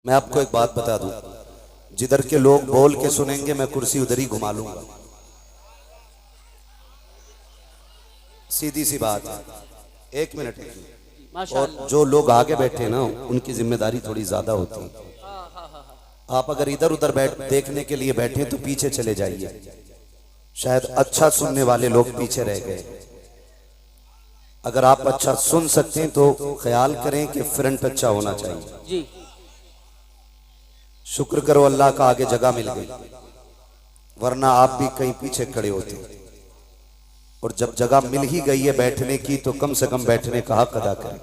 मैं आपको एक बात बता दूं, जिधर के लोग बोल के सुनेंगे मैं कुर्सी उधर ही घुमा लूंगा। सीधी सी बात है। एक मिनट। और जो लोग आगे बैठे ना उनकी जिम्मेदारी थोड़ी ज्यादा होती है। आप अगर इधर उधर बैठ देखने के लिए बैठे तो पीछे चले जाइए। शायद अच्छा सुनने वाले लोग पीछे रह गए। अगर आप अच्छा सुन सकते हैं तो ख्याल करें कि फ्रंट अच्छा होना चाहिए जी। शुक्र करो अल्लाह का आगे जगह मिल गई, वरना आप भी कहीं पीछे खड़े होते। और जब जगह मिल ही गई है बैठने की तो कम से कम बैठने का हक अदा करें।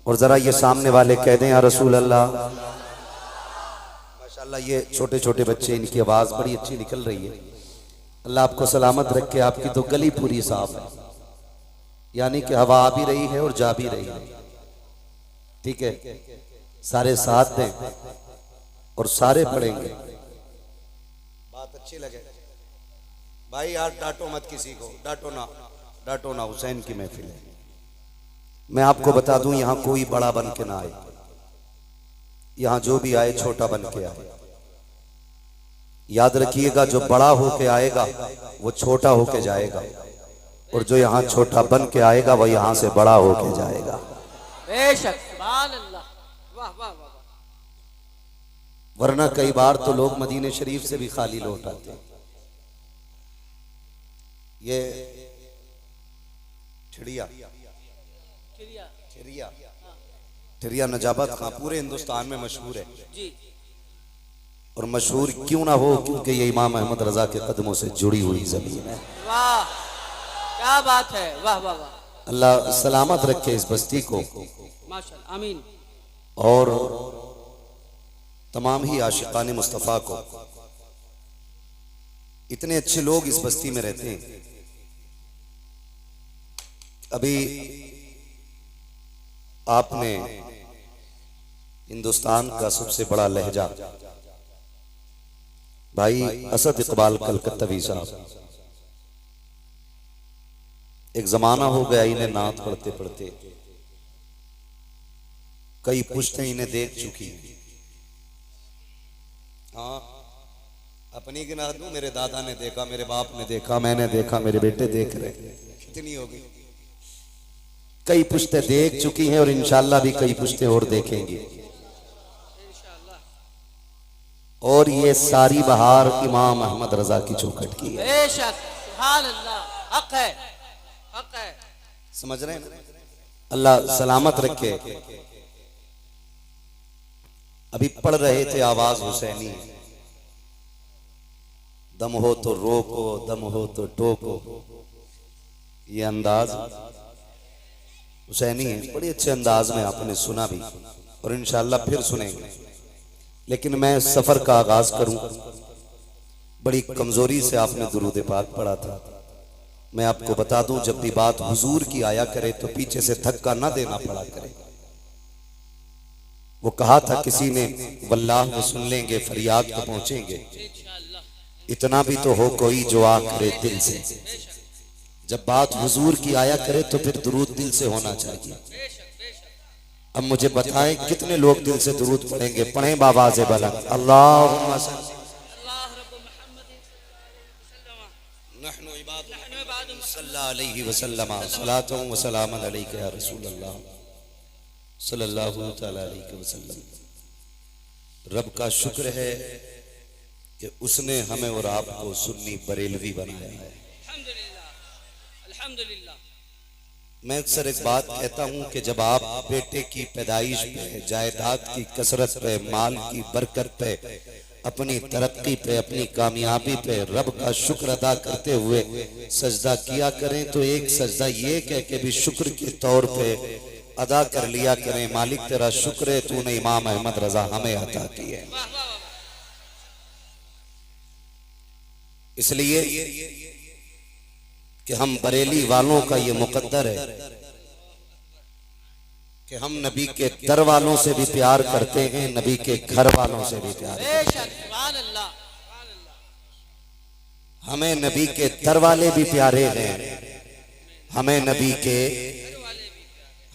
और जरा ये सामने वाले कह दें या रसूल अल्लाह। माशाल्लाह ये छोटे छोटे बच्चे, इनकी आवाज बड़ी अच्छी निकल रही है। अल्लाह आपको सलामत रखे। आपकी तो गली पूरी साफ है, यानी कि हवा आ भी रही है और जा भी रही है। ठीक है, सारे साथ दें और सारे पढ़ेंगे। बात अच्छी लगे भाई यार, डांटो मत किसी को, डांटो ना, डांटो ना। हुसैन की महफिल है। मैं आपको बता दूं यहां कोई बड़ा बन के ना आए, यहां जो भी आए छोटा बन के आए। याद रखिएगा, जो बड़ा होके आएगा वो छोटा होके जाएगा, और जो यहां छोटा बन के आएगा वो यहां से बड़ा होके जाएगा। बेशक, सुभान अल्लाह, वाह वाह वाह। वरना कई बार तो लोग मदीने शरीफ से भी खाली लौट आते हैं। ये ठिड़िया ठिड़िया नजाबत खां पूरे हिंदुस्तान में मशहूर है जी। और मशहूर क्यों ना हो, क्योंकि ये इमाम अहमद रजा के कदमों से जुड़ी हुई जमीन है। वाह क्या बात है, वाह वाह वाह। अल्लाह सलामत रखे इस बस्ती को, माशाअल्लाह, आमीन। और तमाम ही आशिकाने मुस्तफ़ा को। इतने अच्छे लोग इस बस्ती में रहते हैं। अभी आपने हिंदुस्तान का सबसे बड़ा लहजा भाई असद इकबाल कलकत्तवी साहब, एक जमाना हो गया इन्हें नात पढ़ते पढ़ते, कई पुश्तें इन्हें देख चुकी। हाँ, अपनी गिना दूं, मेरे दादा ने देखा, मेरे बाप ने देखा, मैंने देखा, मेरे बेटे देख रहे। कितनी होगी? कई पुश्तें देख चुकी हैं और इंशाल्लाह भी कई पुश्तें और देखेंगी। और ये सारी बहार इमाम अहमद रजा की चौखट की है। बेशक, सुभान अल्लाह, हक है, हक है। समझ रहे हैं? अल्लाह सलामत रखे। अभी पढ़ रहे थे आवाज हुसैनी, दम हो तो रोको, दम हो तो टोको। ये अंदाज हुसैनी है, बड़े अच्छे अंदाज में आपने सुना भी और इंशाअल्लाह फिर सुनेंगे। लेकिन मैं सफर का आगाज करूं, बड़ी कमजोरी से आपने दुरूद पाक पढ़ा था। मैं आपको बता दूं, जब भी बात हुजूर की आया करे तो पीछे से धक्का ना देना पड़ा करे। वो कहा था किसी ने, वल्लाह वो सुन लेंगे, फरियाद को पहुंचेंगे, इतना भी तो हो कोई जो आ करे दिल से। जब बात हुजूर की आया करे तो फिर दुरूद दिल से होना चाहिए। अब मुझे बताएं कितने लोग दिल से दुरूद पढ़ेंगे? पढ़ें बाबा से बुलंद, अल्लाहुम्मा सल्लल्लाहु अलैहि वसल्लम सलातो व सलामन अलैका या रसूल अल्लाह सल्लल्लाहु तआला अलैहि वसल्लम। रब का शुक्र है कि उसने हमें और आपको सुन्नी बरेलवी बनाया है। मैं अक्सर एक बात कहता हूं कि जब आप बेटे की पैदाइश पे, जायदाद की कसरत पे, माल की बरकत पे, अपनी तरक्की पे, अपनी कामयाबी पे रब का शुक्र अदा करते हुए सजदा किया करें तो एक सजदा ये कह के भी शुक्र के तौर पे अदा कर लिया करें, मालिक तेरा शुक्र है तूने इमाम अहमद रजा हमें अता की है। इसलिए कि हम बरेली वालों का ये मुकद्दर है कि हम नबी के दर वालों से भी प्यार करते हैं, नबी के घर वालों से भी प्यार करते हैं। हमें नबी के दर वाले भी प्यारे हैं, हमें नबी के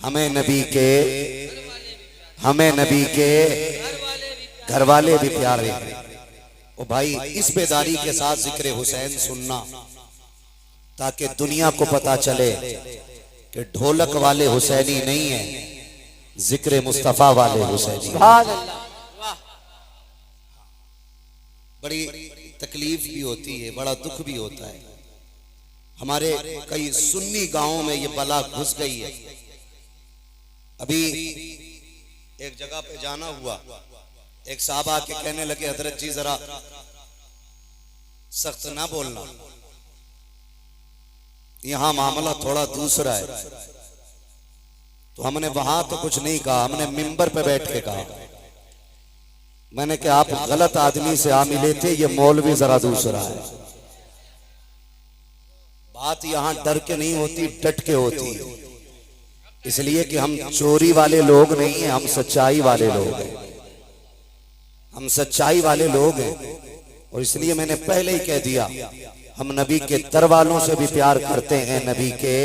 हमें नबी के घर वाले भी प्यारे हैं। ओ भाई, इस बेदारी के साथ जिक्र हुसैन सुनना, ताकि दुनिया को पता चले कि ढोलक वाले हुसैनी नहीं है, जिक्र मुस्तफा वाले हुसैनी। सुभान अल्लाह। वाह। बड़ी तकलीफ भी होती है, बड़ा दुख भी होता है। हमारे कई सुन्नी गांवों में ये बला घुस गई है। अभी एक जगह पे जाना हुआ, एक साहब आके कहने लगे, हजरत जी जरा सख्त ना बोलना, यहां मामला थोड़ा दूसरा है। तो हमने वहां तो कुछ नहीं कहा, हमने मिंबर पे बैठ के कहा। मैंने कहा आप गलत आदमी से आ मिले थे, ये मौलवी जरा दूसरा है। बात यहां डर के नहीं होती, डट के होती है। इसलिए कि हम चोरी वाले लोग नहीं हैं, हम सच्चाई वाले लोग हैं। हम सच्चाई वाले लोग हैं, और इसलिए मैंने पहले ही कह दिया, हम नबी के दर वालों से भी प्यार करते हैं। नबी के,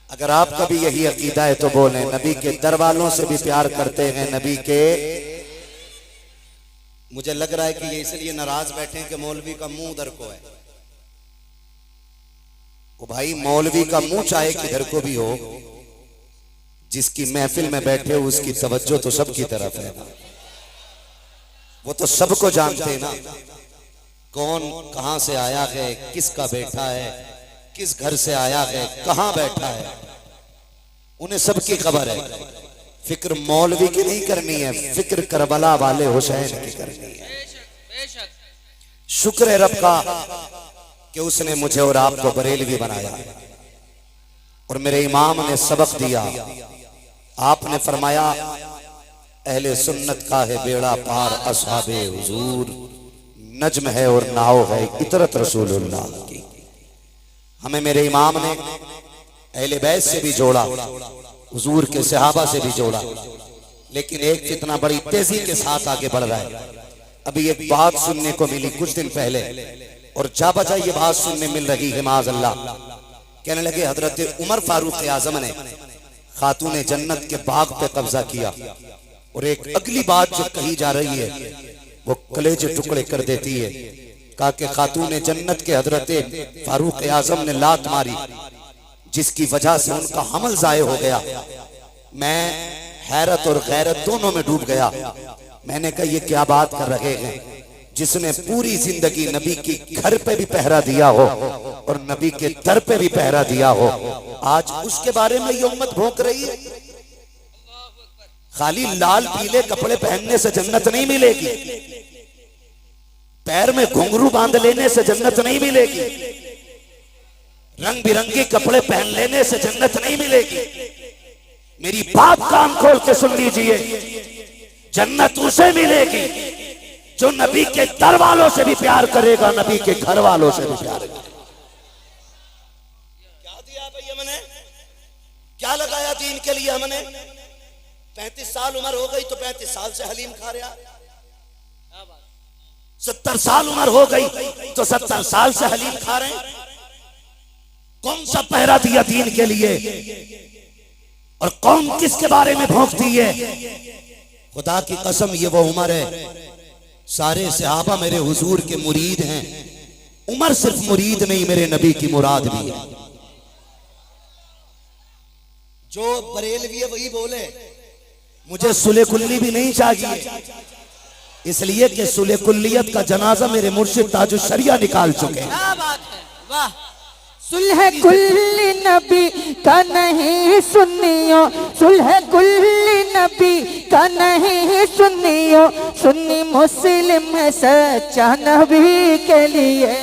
अगर आपका भी यही अकीदा है तो बोलें, नबी के दर वालों से भी प्यार करते हैं। नबी के, मुझे लग रहा है कि ये इसलिए नाराज बैठे हैं कि मौलवी का मुंह उधर को है। ओ भाई, मौलवी का मुंह चाहे किधर को भी हो, जिसकी महफिल में बैठे हो उसकी तवज्जो तो सबकी तरफ है ना। वो तो सबको जानते हैं ना, कौन कहां से आया है, किसका बेटा है, किस घर से आया है, कहां बैठा है, उन्हें सबकी खबर है। फिक्र मौलवी की नहीं करनी है, फिक्र करबला वाले हुसैन की करनी है। शुक्र है रब का कि उसने मुझे और आपको बरेलवी बनाया, और मेरे इमाम ने सबक दिया। आपने फरमाया, अहले सुन्नत का है बेड़ा पार, असहाबे हुजूर नज्म है और नाव है इतरत रसूलुल्लाह की। हमें मेरे इमाम ने अहले बैत से भी जोड़ा, हुजूर के सहाबा से भी जोड़ा, लेकिन एक कितना बड़ी तेजी के साथ आगे बढ़ रहा है। अभी एक बात सुनने को मिली कुछ दिन पहले, और जा बजा ये बात सुनने मिल रही है, माज़अल्लाह। कहने लगे हजरत उमर फारूक आजम ने खातून जन्नत के बाग पे कब्जा किया, और एक अगली बात जो कही जा रही है वो कलेजे टुकड़े कर देती है। कहा कि खातून जन्नत के हजरत फारूक आजम ने लात मारी, जिसकी वजह से उनका हमल जाये हो गया। मैं हैरत और गैरत दोनों में डूब गया। मैंने कहा ये क्या बात कर रहे हैं, जिसने पूरी जिंदगी नबी की घर पे भी पहरा दिया हो और नबी के दर पे भी पहरा दिया हो, आज उसके बारे में ये उम्मत भौंक रही है। खाली लाल पीले कपड़े पहनने से जन्नत नहीं मिलेगी, पैर में घुंघरू बांध लेने से जन्नत नहीं मिलेगी, रंग बिरंगे कपड़े पहन लेने से जन्नत नहीं मिलेगी। मेरी बात कान खोल के सुन लीजिए, जन्नत उसे मिलेगी जो नबी के दर वालों से भी प्यार करेगा, नबी के घर वालों से भी प्यार करेगा। क्या दिया भाई हमने, क्या लगाया दीन के लिए हमने। 35 साल उम्र हो गई तो 35 साल से हलीम खा रहा, 70 साल उम्र हो गई तो 70 साल से हलीम खा रहे हैं। कौन सा पहरा दिया दीन के लिए, और कौन किसके बारे में भौंकती है। खुदा की कसम ये वो उम्र है, सारे सहाबा मेरे हुजूर के मुरीद हैं। उमर सिर्फ मुरीद नहीं, मेरे नबी की मुराद भी है। जो बरेलवी है वही बोले, मुझे सुले कुल्ली भी नहीं चाहिए, इसलिए कि सुले कुल्लियत का जनाजा मेरे मुर्शिद ताजुल शरिया निकाल चुके हैं। क्या बात है, वाह। सुलह कुल्ली नबी का नहीं सुनियो, सुलह कुल्ली नबी का नहीं सुनियो, सुन्नी मुस्लिम है सच्चा नबी के लिए।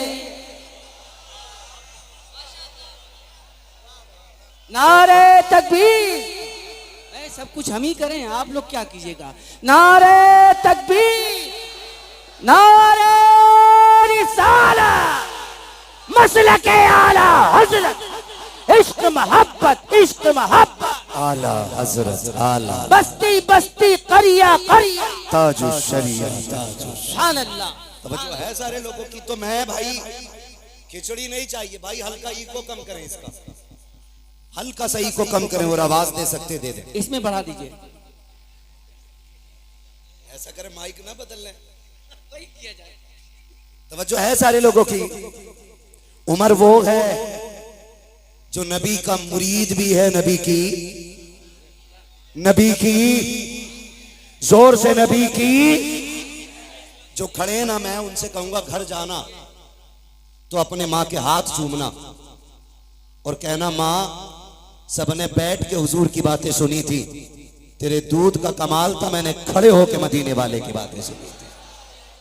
नारे तकबीर। सब कुछ हम ही करें, आप लोग क्या कीजिएगा। नारे तकबीर, नारे रिसाला, मसलके आला हजरत, इश्क मोहब्बत, इश्क मोहब्बत, आला हजरत, आला बस्ती बस्ती करिया करिया, ताजुल शरिया, सुभान अल्लाह। तवज्जो है सारे लोगों की। तो मैं भाई खिचड़ी नहीं चाहिए भाई, हल्का ईको कम करें, इसका हल्का सा ईको कम करें, और आवाज दे सकते दे दें। इसमें बढ़ा दीजिए। ऐसा करे माइक ना बदल लें, वही किया जाए। तवज्जो है सारे लोगों की। उमर वो है जो नबी का मुरीद भी है, नबी की जोर से नबी की। जो खड़े ना, मैं उनसे कहूंगा घर जाना तो अपने माँ के हाथ चूमना और कहना माँ सबने बैठ के हुजूर की बातें सुनी थी, तेरे दूध का कमाल था, मैंने खड़े होके मदीने वाले की बातें सुनी थी।